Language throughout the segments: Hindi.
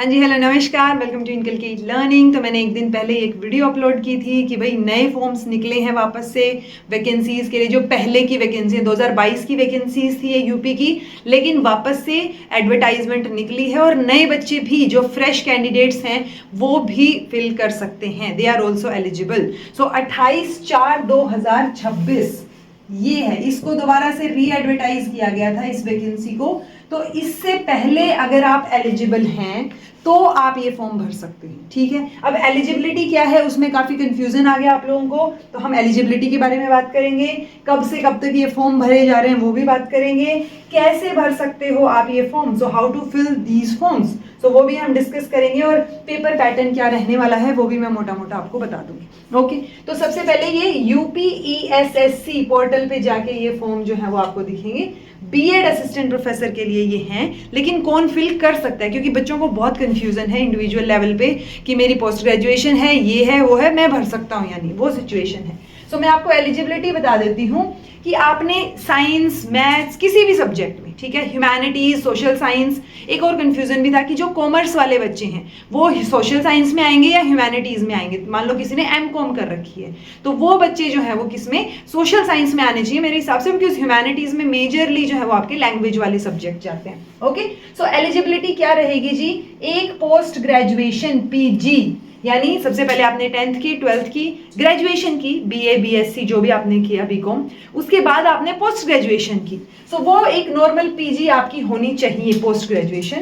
हाँ जी, हेलो नमस्कार, वेलकम टू इनकलकेट लर्निंग। तो मैंने एक दिन पहले एक वीडियो अपलोड की थी कि भाई नए फॉर्म्स निकले हैं वापस से वैकेंसीज के लिए। जो पहले की वैकेंसी 2022 की वैकेंसीज थी ये यूपी की, लेकिन वापस से एडवर्टाइजमेंट निकली है और नए बच्चे भी जो फ्रेश कैंडिडेट्स हैं वो भी फिल कर सकते हैं। They are also eligible. So 28/4/2026 ये है, इसको दोबारा से री एडवर्टाइज किया गया था इस वैकेंसी को। तो इससे पहले अगर आप एलिजिबल हैं तो आप ये फॉर्म भर सकते हैं, ठीक है। अब एलिजिबिलिटी क्या है, उसमें काफी कंफ्यूजन आ गया आप लोगों को, तो हम एलिजिबिलिटी के बारे में बात करेंगे। कब से कब तक ये फॉर्म भरे जा रहे हैं वो भी बात करेंगे। कैसे भर सकते हो आप ये form, so how to fill these forms, so वो भी हम डिस्कस करेंगे। और पेपर पैटर्न क्या रहने वाला है वो भी मैं मोटा मोटा आपको बता दूंगी। ओके, तो सबसे पहले ये UPESSC पोर्टल पे जाके ये फॉर्म जो है वो आपको दिखेंगे। बीएड असिस्टेंट प्रोफेसर के लिए ये हैं, लेकिन कौन फिल कर सकता है, क्योंकि बच्चों को बहुत कंफ्यूजन है इंडिविजुअल लेवल पे कि मेरी पोस्ट ग्रेजुएशन है, ये है वो है, मैं भर सकता हूँ या नहीं, वो सिचुएशन है। सो मैं आपको एलिजिबिलिटी बता देती हूँ कि आपने साइंस, मैथ्स, किसी भी सब्जेक्ट में, ठीक है, ह्यूमैनिटीज, सोशल साइंस। एक और कंफ्यूजन भी था कि जो कॉमर्स वाले बच्चे हैं वो सोशल साइंस में आएंगे या ह्यूमैनिटीज में आएंगे। मान लो किसी ने MCOM कर रखी है तो वो बच्चे जो है वो किसमें, सोशल साइंस में आने चाहिए मेरे हिसाब से, क्योंकि ह्यूमैनिटीज में मेजरली जो है वो आपके लैंग्वेज वाले सब्जेक्ट जाते हैं। ओके, सो एलिजिबिलिटी क्या रहेगी जी, एक पोस्ट ग्रेजुएशन PG, यानी सबसे पहले आपने 10th की, 12th की, ग्रेजुएशन की, BA BSc जो भी आपने किया, BCom, उसके बाद आपने पोस्ट ग्रेजुएशन की। सो वो एक नॉर्मल PG आपकी होनी चाहिए पोस्ट ग्रेजुएशन,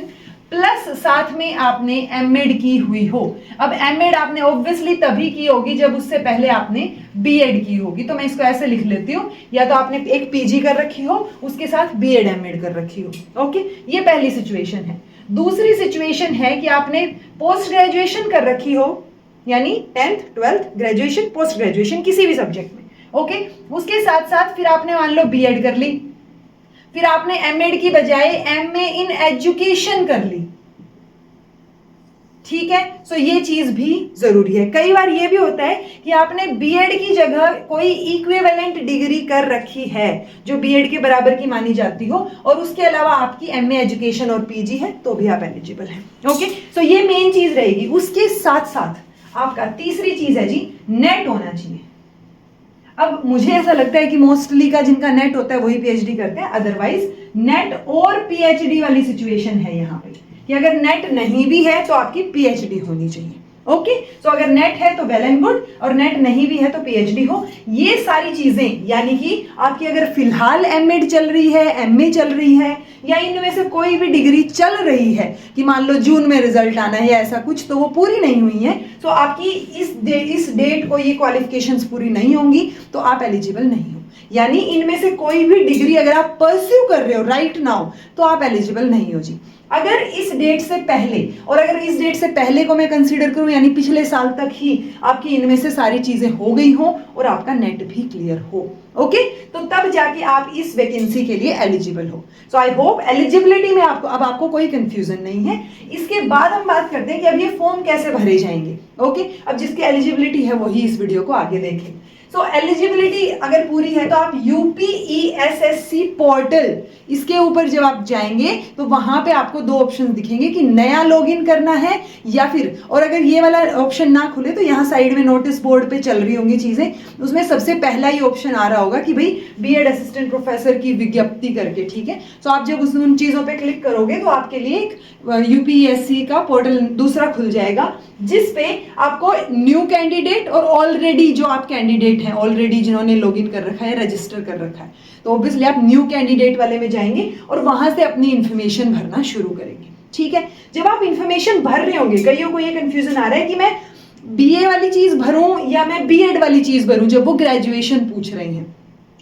प्लस साथ में आपने MAd की हुई हो। अब MAd आपने ऑब्वियसली तभी की होगी जब उससे पहले आपने BEd की होगी, तो मैं इसको ऐसे लिख लेती हूँ, या तो आपने एक PG कर रखी हो उसके साथ BEd MAd कर रखी हो। ओके, ये पहली सिचुएशन है। दूसरी सिचुएशन है कि आपने पोस्ट ग्रेजुएशन कर रखी हो, यानी 10th 12th graduation, post graduation किसी भी सब्जेक्ट में। ओके, उसके साथ साथ फिर आपने मान लो BEd कर ली, फिर आपने MAd की बजाय MA इन एजुकेशन कर ली, ठीक है। सो ये चीज भी जरूरी है। कई बार ये भी होता है कि आपने BEd की जगह कोई इक्विवेलेंट डिग्री कर रखी है जो BEd के बराबर की मानी जाती हो, और उसके अलावा आपकी MA एजुकेशन और PG है, तो भी आप एलिजिबल हैं। ओके, सो ये मेन चीज रहेगी। उसके साथ साथ आपका तीसरी चीज है जी, नेट होना चाहिए। अब मुझे ऐसा लगता है कि मोस्टली का जिनका नेट होता है वही PhD करते हैं, अदरवाइज नेट और PhD वाली सिचुएशन है यहाँ पे कि अगर नेट नहीं भी है तो आपकी PhD होनी चाहिए। ओके, सो अगर नेट है तो वेल एंड गुड, और नेट नहीं भी है तो PhD हो। ये सारी चीजें, यानी कि आपकी अगर फिलहाल MAd चल रही है, MA चल रही है, या इनमें से कोई भी डिग्री चल रही है कि मान लो जून में रिजल्ट आना है या ऐसा कुछ, तो वो पूरी नहीं हुई है, तो आपकी इस डेट को ये क्वालिफिकेशंस पूरी नहीं होंगी, तो आप एलिजिबल नहीं हो। यानी इनमें से कोई भी डिग्री अगर आप परस्यू कर रहे हो राइट नाउ तो आप एलिजिबल नहीं हो जी। अगर इस डेट से पहले, और अगर इस डेट से पहले को मैं कंसीडर करूं, यानी पिछले साल तक ही आपकी इनमें से सारी चीजें हो गई हो और आपका नेट भी क्लियर हो, ओके, तो तब जाके आप इस वैकेंसी के लिए एलिजिबल हो। सो आई होप एलिजिबिलिटी में आपको कोई कंफ्यूजन नहीं है। इसके बाद हम बात करते हैं कि अब ये फॉर्म कैसे भरे जाएंगे। ओके, अब जिसकी एलिजिबिलिटी है वही इस वीडियो को आगे देखें। सो एलिजिबिलिटी अगर पूरी है तो आप UPESSC पोर्टल, इसके ऊपर जब आप जाएंगे तो वहां पे आपको दो ऑप्शन दिखेंगे कि नया लॉगिन करना है या फिर, और अगर ये वाला ऑप्शन ना खुले तो यहाँ साइड में नोटिस बोर्ड पे चल रही होंगी चीजें, उसमें सबसे पहला ही ऑप्शन आ रहा होगा कि भाई BEd असिस्टेंट प्रोफेसर की विज्ञप्ति करके, ठीक है। तो आप जब उन चीजों पे क्लिक करोगे तो आपके लिए एक UPESC का पोर्टल दूसरा खुल जाएगा, जिसपे आपको न्यू कैंडिडेट और ऑलरेडी जो आप कैंडिडेट हैं, ऑलरेडी जिन्होंने लॉगिन कर रखा है, रजिस्टर कर रखा है, तो ऑब्वियसली आप न्यू कैंडिडेट वाले में जाएंगे और वहां से अपनी इंफॉर्मेशन भरना शुरू करेंगे, ठीक है। जब आप इंफॉर्मेशन भर रहे होंगे, कईयों को ये कंफ्यूजन आ रहा है कि मैं BA वाली चीज भरूं या मैं BEd वाली चीज भरूं, जब वो ग्रेजुएशन पूछ रहे हैं।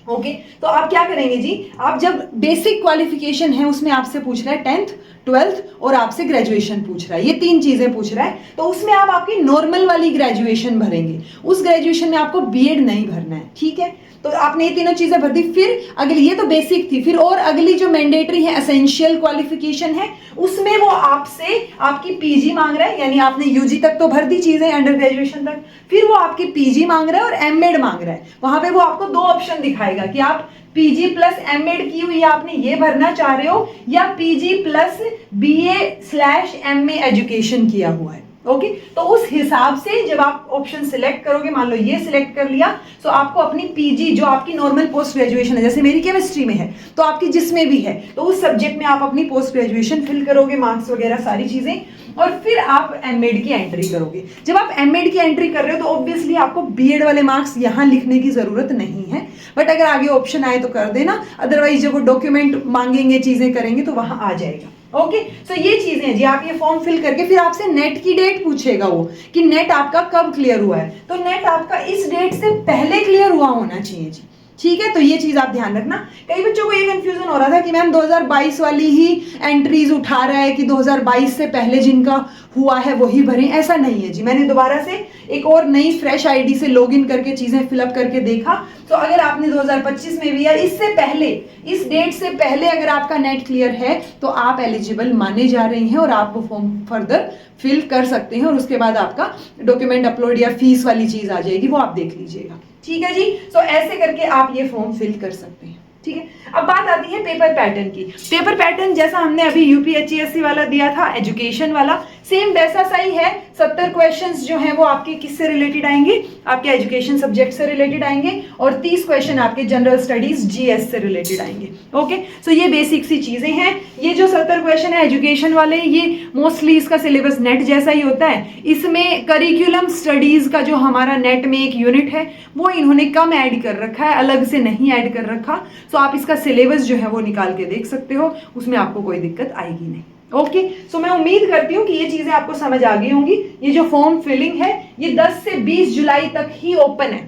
ओके, तो आप क्या करेंगे जी, आप जब बेसिक क्वालिफिकेशन है उसमें आपसे पूछ रहा है 10th 12th और आपसे ग्रेजुएशन पूछ रहा है, ये तीन चीजें पूछ रहा है, तो उसमें आप आपकी नॉर्मल वाली ग्रेजुएशन भरेंगे। उस ग्रेजुएशन में आपको BEd नहीं भरना है, ठीक है। तो आपने ये तीनों चीजें भर दी। फिर अगली, ये तो बेसिक थी, फिर और अगली जो मैंडेटरी है, एसेंशियल क्वालिफिकेशन है, उसमें वो आपसे आपकी PG मांग रहा है, यानी आपने UG तक तो भर दी चीजें, अंडर ग्रेजुएशन तक, फिर वो आपकी PG मांग रहा है और MAd मांग रहा है। वहां पे वो आपको दो ऑप्शन दिखाएगा कि आप पीजी प्लस एमएड की हुई आपने ये भरना चाह रहे हो, या पीजी प्लस BA/MA एजुकेशन किया हुआ है। ओके, तो उस हिसाब से जब आप ऑप्शन सिलेक्ट करोगे, मान लो ये सिलेक्ट कर लिया, तो आपको अपनी पीजी जो आपकी नॉर्मल पोस्ट ग्रेजुएशन है, जैसे मेरी केमिस्ट्री में है तो आपकी जिसमें भी है, तो उस सब्जेक्ट में आप अपनी पोस्ट ग्रेजुएशन फिल करोगे, मार्क्स वगैरह सारी चीजें, और फिर आप एमएड की एंट्री करोगे। जब आप एमएड की एंट्री कर रहे हो तो ऑब्वियसली आपको बीएड वाले मार्क्स यहाँ लिखने की जरूरत नहीं है, बट अगर आगे ऑप्शन आए तो कर देना, अदरवाइज जब वो डॉक्यूमेंट मांगेंगे, चीजें करेंगे तो वहां आ जाएगा। ओके, सो ये चीजें हैं जी। आप ये फॉर्म फिल करके फिर आपसे नेट की डेट पूछेगा वो, कि नेट आपका कब क्लियर हुआ है, तो नेट आपका इस डेट से पहले क्लियर हुआ होना चाहिए जी। ठीक है, तो ये चीज आप ध्यान रखना। कई बच्चों को ये कंफ्यूजन हो रहा था कि मैम 2022 वाली ही एंट्रीज उठा रहा है कि 2022 से पहले जिनका हुआ है वही भरें, ऐसा नहीं है जी। मैंने दोबारा से एक और नई फ्रेश आईडी से लॉगिन करके चीजें फिलअप करके देखा, तो अगर आपने 2025 में भी या इससे पहले, इस डेट से पहले अगर आपका नेट क्लियर है तो आप एलिजिबल माने जा रहे हैं और आप वो फॉर्म फर्दर फिल कर सकते हैं, और उसके बाद आपका डॉक्यूमेंट अपलोड या फीस वाली चीज आ जाएगी, वो आप देख लीजिएगा। ठीक है जी, तो ऐसे करके आप ये फॉर्म फिल कर सकते हैं। ठीक है, अब बात आती है पेपर पैटर्न की। पेपर पैटर्न जैसा हमने अभी यूपीएचईएससी वाला दिया था, एजुकेशन वाला, सेम वैसा सा ही है। 70 क्वेश्चंस जो हैं वो आपके किससे रिलेटेड आएंगे, आपके एजुकेशन सब्जेक्ट से रिलेटेड आएंगे, और 30 क्वेश्चन आपके जनरल स्टडीज जीएस से रिलेटेड आएंगे। ओके, सो ये बेसिक सी चीजें हैं। ये जो 70 क्वेश्चन है एजुकेशन वाले, ये मोस्टली इसका सिलेबस नेट जैसा ही होता है। इसमें करिकुलम स्टडीज का जो हमारा नेट में एक यूनिट है वो इन्होंने कम ऐड कर रखा है, अलग से नहीं ऐड कर रखा। सो आप इसका सिलेबस जो है वो निकाल के देख सकते हो, उसमें आपको कोई दिक्कत आएगी नहीं। ओके, सो मैं उम्मीद करती हूँ कि ये चीजें आपको समझ आ गई होंगी। ये जो फॉर्म फिलिंग है ये 10 से 20 जुलाई तक ही ओपन है,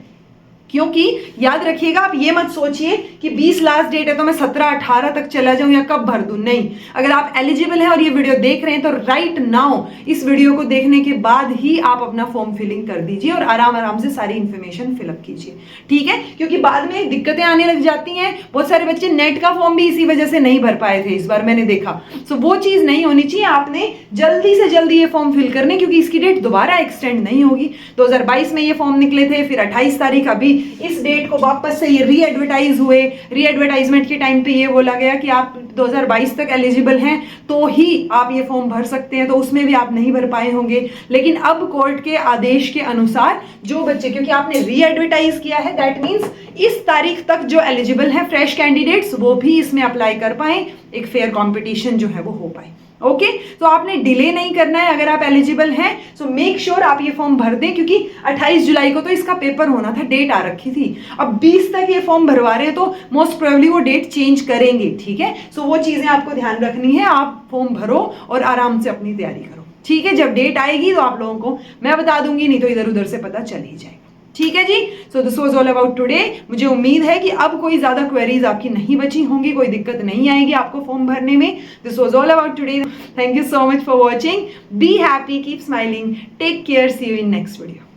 क्योंकि याद रखिएगा, आप ये मत सोचिए कि 20 लास्ट डेट है तो मैं 17-18 तक चला जाऊं या कब भर दूं। नहीं, अगर आप एलिजिबल हैं और ये वीडियो देख रहे हैं तो राइट नाउ इस वीडियो को देखने के बाद ही आप अपना फॉर्म फिलिंग कर दीजिए और आराम आराम से सारी इंफॉर्मेशन फिलअप कीजिए। ठीक है, क्योंकि बाद में दिक्कतें आने लग जाती हैं। बहुत सारे बच्चे नेट का फॉर्म भी इसी वजह से नहीं भर पाए थे, इस बार मैंने देखा। सो वो चीज नहीं होनी चाहिए, आपने जल्दी से जल्दी ये फॉर्म फिल करने, क्योंकि इसकी डेट दोबारा एक्सटेंड नहीं होगी। 2022 में ये फॉर्म निकले थे, फिर 28 तारीख अभी इस डेट को वापस से ये री एडवर्टाइज हुए। री एडवर्टाइजमेंट के टाइम पे ये बोला गया कि आप 2022 तक एलिजिबल हैं तो ही आप ये फॉर्म भर सकते हैं, तो उसमें भी आप नहीं भर पाए होंगे। लेकिन अब कोर्ट के आदेश के अनुसार जो बच्चे, क्योंकि आपने री एडवर्टाइज किया है, दैट मीन्स इस तारीख तक जो एलिजिबल है फ्रेश कैंडिडेट्स वो भी इसमें अप्लाई कर पाए, एक फेयर कॉम्पिटिशन जो है वो हो पाए। ओके, तो आपने डिले नहीं करना है। अगर आप एलिजिबल हैं सो मेक श्योर आप ये फॉर्म भर दें, क्योंकि 28 जुलाई को तो इसका पेपर होना था, डेट आ रखी थी। अब 20 तक ये फॉर्म भरवा रहे हैं तो मोस्ट प्रोबेबली वो डेट चेंज करेंगे। ठीक है, सो वो चीजें आपको ध्यान रखनी है। आप फॉर्म भरो और आराम से अपनी तैयारी करो। ठीक है, जब डेट आएगी तो आप लोगों को मैं बता दूंगी, नहीं तो इधर उधर से पता चल ही जाएगा। ठीक है जी, so this was all about today. मुझे उम्मीद है कि अब कोई ज्यादा क्वेरीज आपकी नहीं बची होंगी, कोई दिक्कत नहीं आएगी आपको फॉर्म भरने में। This was all about today. Thank you so much for watching. Be happy, keep smiling, take care, see you in next video.